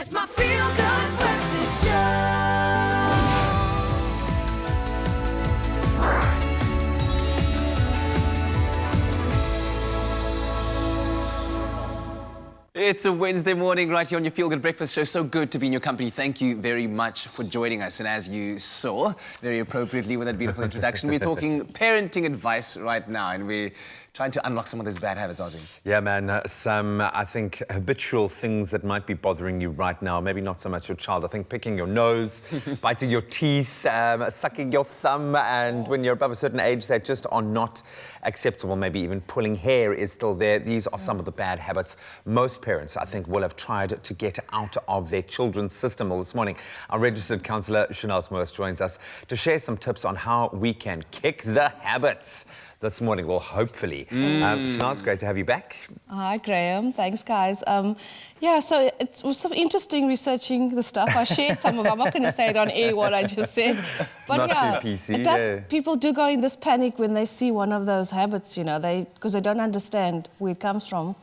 It's my feel-good breakfast show. It's a Wednesday morning right here on your Feel Good Breakfast Show. So good to be in your company. Thank you very much for joining us. And as you saw, very appropriately with that beautiful introduction, we're talking parenting advice right now. And we're trying to unlock some of those bad habits, aren't we? Yeah, man. Some, I think, habitual things that might be bothering you right now. Maybe not so much your child. I think picking your nose, biting your teeth, sucking your thumb. And when you're above a certain age, they just are not acceptable. Maybe even pulling hair is still there. These are some of the bad habits most parents, I think, will have tried to get out of their children's system. Well, this morning, our registered counsellor, Chanel Morris, joins us to share some tips on how we can kick the habits this morning. Well, hopefully. Chanel, it's great to have you back. Hi, Graham. Thanks, guys. Yeah, so it was so interesting researching the stuff. I shared some of it. I'm not going to say it on air what I just said. But not yeah, too PC, it does, yeah. People do go in this panic when they see one of those habits, you know, because they don't understand where it comes from.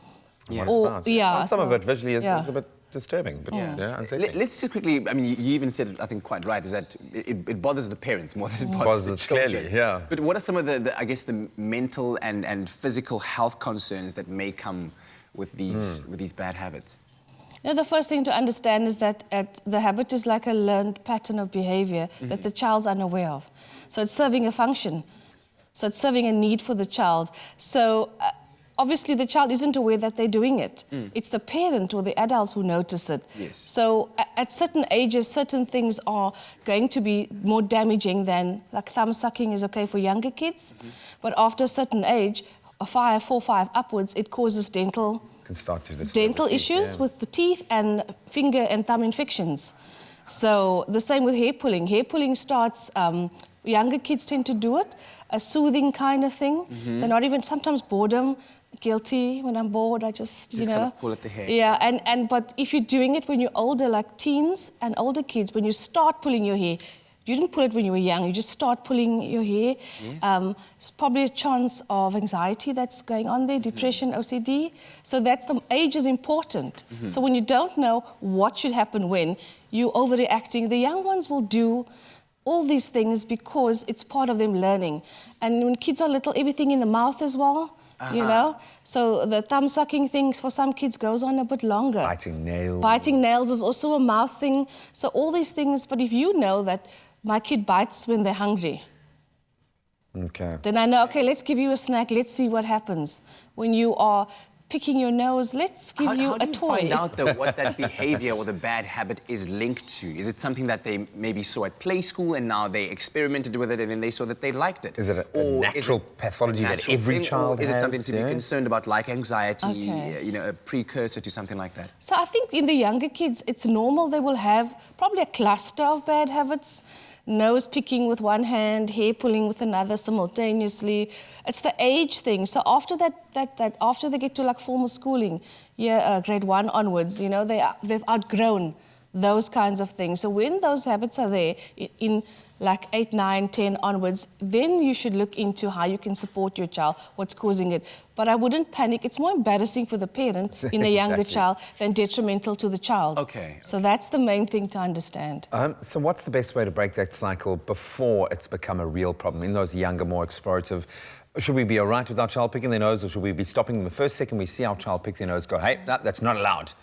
Yeah. Yeah, some of it visually is yeah. a bit disturbing, but yeah, unsettling. Let's just quickly, I mean, you even said it, I think, quite right, is that it bothers the parents more than it bothers the children. Clearly, yeah. But what are some of the, I guess, the mental and physical health concerns that may come with these bad habits? You know, the first thing to understand is that the habit is like a learned pattern of behavior that the child's unaware of. So it's serving a function. So it's serving a need for the child. So obviously the child isn't aware that they're doing it. It's the parent or the adults who notice it. Yes. So at certain ages, certain things are going to be more damaging than, like thumb sucking is okay for younger kids. But after a certain age, 4, 5 upwards, it causes dental issues with the teeth and finger and thumb infections. So the same with hair pulling. Hair pulling starts, younger kids tend to do it, a soothing kind of thing. They're not even, sometimes boredom, guilty when I'm bored, I just you know. Kind of pull at the hair. Yeah, but if you're doing it when you're older, like teens and older kids, when you start pulling your hair, you didn't pull it when you were young, you just start pulling your hair. Yes. It's probably a chance of anxiety that's going on there, depression, OCD. So that's the age is important. So when you don't know what should happen when, you're overreacting. The young ones will do all these things because it's part of them learning. And when kids are little, everything in the mouth as well, you know? So the thumb sucking things for some kids goes on a bit longer. Biting nails. Biting nails is also a mouth thing. So all these things, but if you know that my kid bites when they're hungry, then I know, okay, let's give you a snack, let's see what happens. When you are picking your nose, let's give you a toy. How do you find out, though, what that behavior or the bad habit is linked to? Is it something that they maybe saw at play school and now they experimented with it and then they saw that they liked it? Is it a natural pathology that every child has? Is it something to be concerned about, like anxiety, you know, a precursor to something like that? So I think in the younger kids, it's normal they will have probably a cluster of bad habits. Nose picking with one hand, hair pulling with another simultaneously. It's the age thing. So after after they get to like formal schooling, grade 1 onwards, you know, they've outgrown those kinds of things. So when those habits are there in like 8, 9, 10 onwards, then you should look into how you can support your child, what's causing it. But I wouldn't panic. It's more embarrassing for the parent in a younger child than detrimental to the child. Okay. So that's the main thing to understand. So what's the best way to break that cycle before it's become a real problem? In those younger, more explorative, should we be all right with our child picking their nose, or should we be stopping them the first second we see our child pick their nose, go, hey, no, that's not allowed?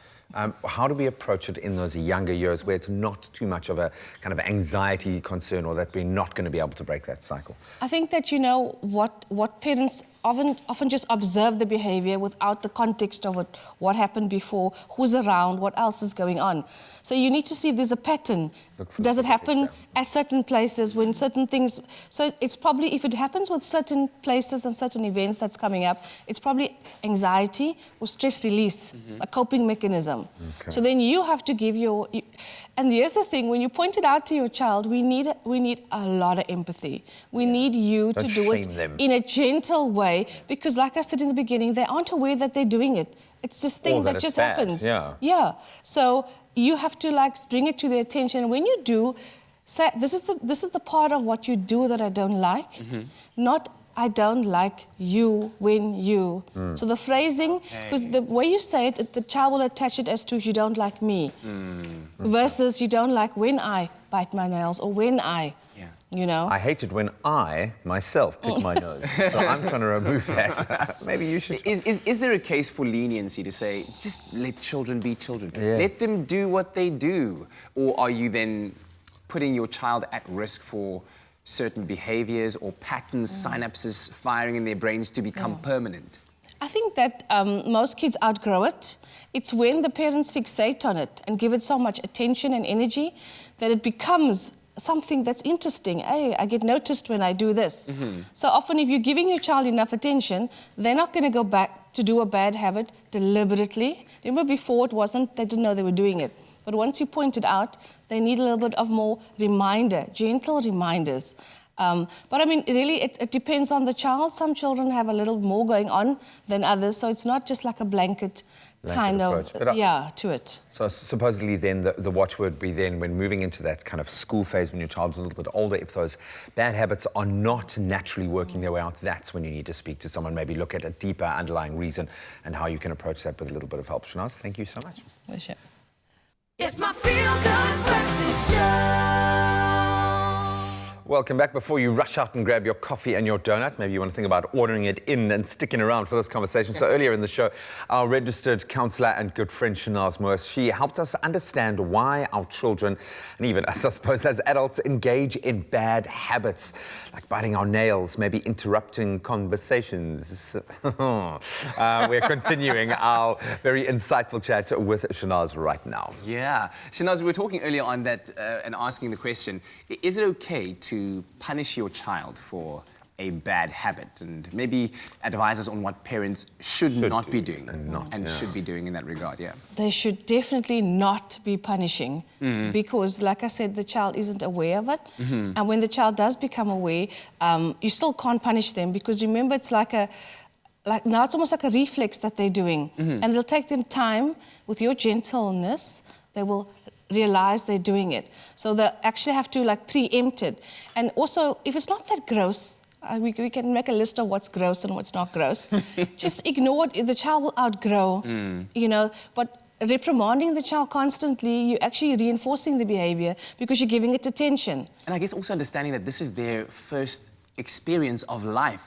How do we approach it in those younger years where it's not too much of a kind of anxiety concern, or that we're not going to be able to break that cycle? I think that, you know, what parents often just observe the behavior without the context of it, what happened before, who's around, what else is going on. So you need to see if there's a pattern. Does it happen at certain places when certain things... So it's probably, if it happens with certain places and certain events that's coming up, it's probably anxiety or stress release, a coping mechanism. So then you have to give your... And here's the thing, when you point it out to your child, we need a lot of empathy. We need you to do it in a gentle way, because like I said in the beginning, they aren't aware that they're doing it. It's just thing that just happens. Yeah. So you have to like bring it to their attention. And when you do, say, this is the part of what you do that I don't like. Not I don't like you when you. So the phrasing, because the way you say it, the child will attach it as to you don't like me, versus you don't like when I bite my nails or when I, you know. I hate it when I, myself, pick my nose. So I'm trying to remove that. Maybe you should. Is there a case for leniency to say, just let children be children? Yeah. Let them do what they do? Or are you then putting your child at risk for certain behaviors or patterns, synapses firing in their brains to become permanent? I think that most kids outgrow it. It's when the parents fixate on it and give it so much attention and energy that it becomes something that's interesting. Hey, I get noticed when I do this. So often if you're giving your child enough attention, they're not going to go back to do a bad habit deliberately. Remember before it wasn't, they didn't know they were doing it. But once you point it out, they need a little bit of more reminder, gentle reminders. But I mean, really, it depends on the child. Some children have a little more going on than others, so it's not just like a blanket kind approach. of, But to it. So supposedly then the watchword would be then when moving into that kind of school phase when your child's a little bit older, if those bad habits are not naturally working their way out, that's when you need to speak to someone, maybe look at a deeper underlying reason and how you can approach that with a little bit of help. Shanaz, thank you so much. Wish it. It's my feel-good breakfast show. Welcome back. Before you rush out and grab your coffee and your donut, maybe you want to think about ordering it in and sticking around for this conversation. So earlier in the show, our registered counsellor and good friend Shanaz Moore, she helped us understand why our children, and even us, I suppose, as adults, engage in bad habits, like biting our nails, maybe interrupting conversations. We're continuing our very insightful chat with Shanaz right now. Yeah. Shanaz, we were talking earlier on that and asking the question, is it okay to punish your child for a bad habit, and maybe advise us on what parents should not be doing and should be doing in that regard? Yeah. They should definitely not be punishing because, like I said, the child isn't aware of it. And when the child does become aware, you still can't punish them because remember, it's like now it's almost like a reflex that they're doing. And it'll take them time. With your gentleness, they will realize they're doing it. So they actually have to like preempt it. And also, if it's not that gross, we can make a list of what's gross and what's not gross. Just ignore it. The child will outgrow, you know. But reprimanding the child constantly, you're actually reinforcing the behavior because you're giving it attention. And I guess also understanding that this is their first experience of life.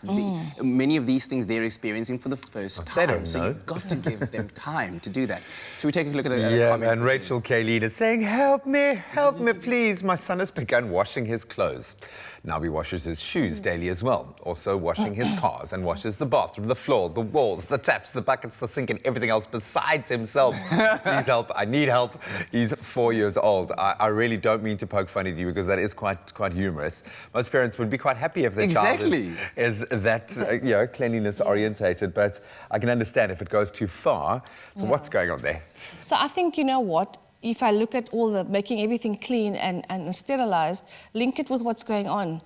Many of these things they're experiencing for the first time. They don't so know. you've got to give them time to do that. Should we take a look at a Yeah, comment? and Rachel Kayleen is saying, help me, please. My son has begun washing his clothes. Now he washes his shoes daily as well. Also washing his cars and washes the bathroom, the floor, the walls, the taps, the buckets, the sink, and everything else besides himself. Please help. I need help. He's 4 years old. I really don't mean to poke fun at you because that is quite humorous. Most parents would be quite happy if their child is that cleanliness orientated, but I can understand if it goes too far. So what's going on there? So I think, you know what, if I look at all the making everything clean and sterilized, link it with what's going on.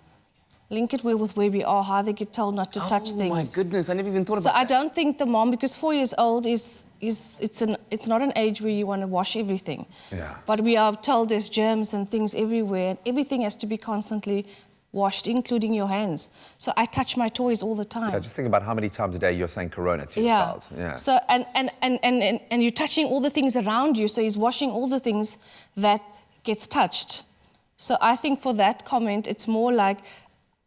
Link it with where we are, how they get told not to touch things. Oh my goodness, I never even thought So about I that. don't think the mom, because 4 years old it's not an age where you want to wash everything. Yeah. But we are told there's germs and things everywhere, and everything has to be constantly washed, including your hands. So I touch my toys all the time. Yeah, just think about how many times a day you're saying corona to your child. Yeah. So and you're touching all the things around you. So he's washing all the things that gets touched. So I think for that comment, it's more like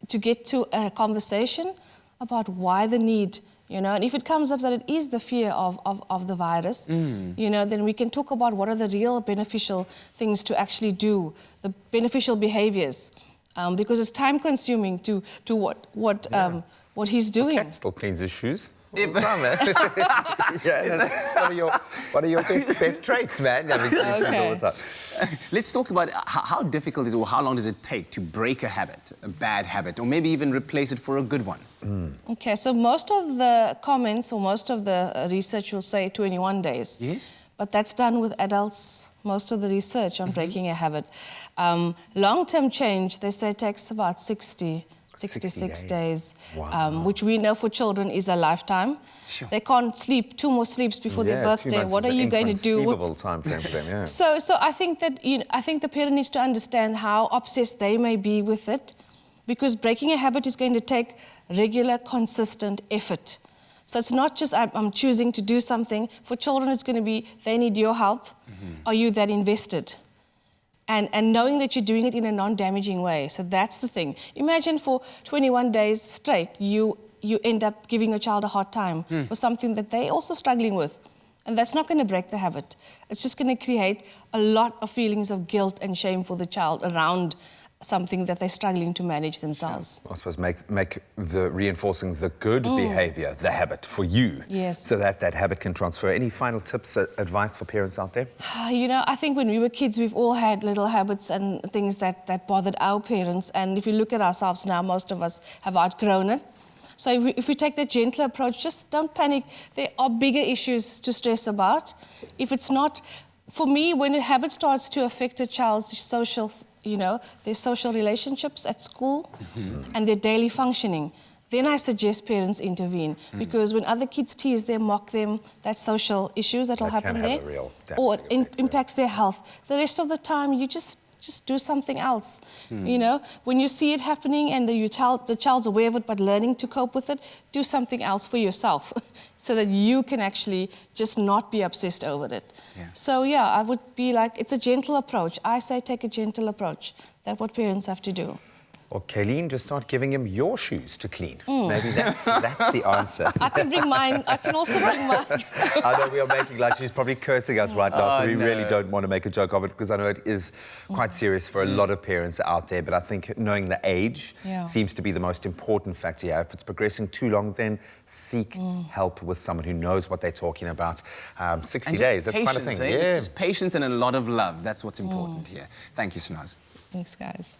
to get to a conversation about why the need. You know, and if it comes up that it is the fear of the virus, you know, then we can talk about what are the real beneficial things to actually do, the beneficial behaviors. Because it's time-consuming to what he's doing. Cat still cleans his shoes. All the time, man. What are your best traits, man? I mean, all the time. Let's talk about how difficult is it, or how long does it take to break a habit, a bad habit, or maybe even replace it for a good one? Okay, so most of the comments or most of the research will say 21 days. Yes. But that's done with adults, most of the research on breaking a habit. Long-term change, they say, takes about 66 days, Wow. which we know for children is a lifetime. Sure. They can't sleep 2 more sleeps before their 2 birthday. months What is are an you going to do? inconceivable time frame for them, yeah. So I think that I think the parent needs to understand how obsessed they may be with it, Because breaking a habit is going to take regular, consistent effort. So it's not just I'm choosing to do something. For children, it's going to be they need your help. Are you that invested? And knowing that you're doing it in a non-damaging way. So that's the thing. Imagine for 21 days straight, you end up giving your child a hard time for something that they're also struggling with. And that's not going to break the habit. It's just going to create a lot of feelings of guilt and shame for the child around something that they're struggling to manage themselves. I suppose make the reinforcing the good behavior the habit for you. Yes. So that habit can transfer. Any final tips, advice for parents out there? You know, I think when we were kids, we've all had little habits and things that bothered our parents. And if you look at ourselves now, most of us have outgrown it. So if we take that gentler approach, just don't panic. There are bigger issues to stress about. If it's not, for me, when a habit starts to affect a child's social, their social relationships at school and their daily functioning, then I suggest parents intervene. Because when other kids tease them, mock them, that's social issues that will happen there. Or it impacts their health. The rest of the time, you just do something else. When you see it happening and the child's aware of it but learning to cope with it, do something else for yourself so that you can actually just not be obsessed over it. So yeah, I would be like, it's a gentle approach. I say take a gentle approach. That's what parents have to do. Or Kayleen, just start giving him your shoes to clean. Maybe that's the answer. I can bring mine. I can also bring mine. I know we are making like she's probably cursing us right now, so we really don't want to make a joke of it because I know it is quite serious for a lot of parents out there. But I think knowing the age seems to be the most important factor here. If it's progressing too long, then seek help with someone who knows what they're talking about. 60 days, that's quite a thing. Just patience and a lot of love. That's what's important here. Thank you, Sanaz. Thanks, guys.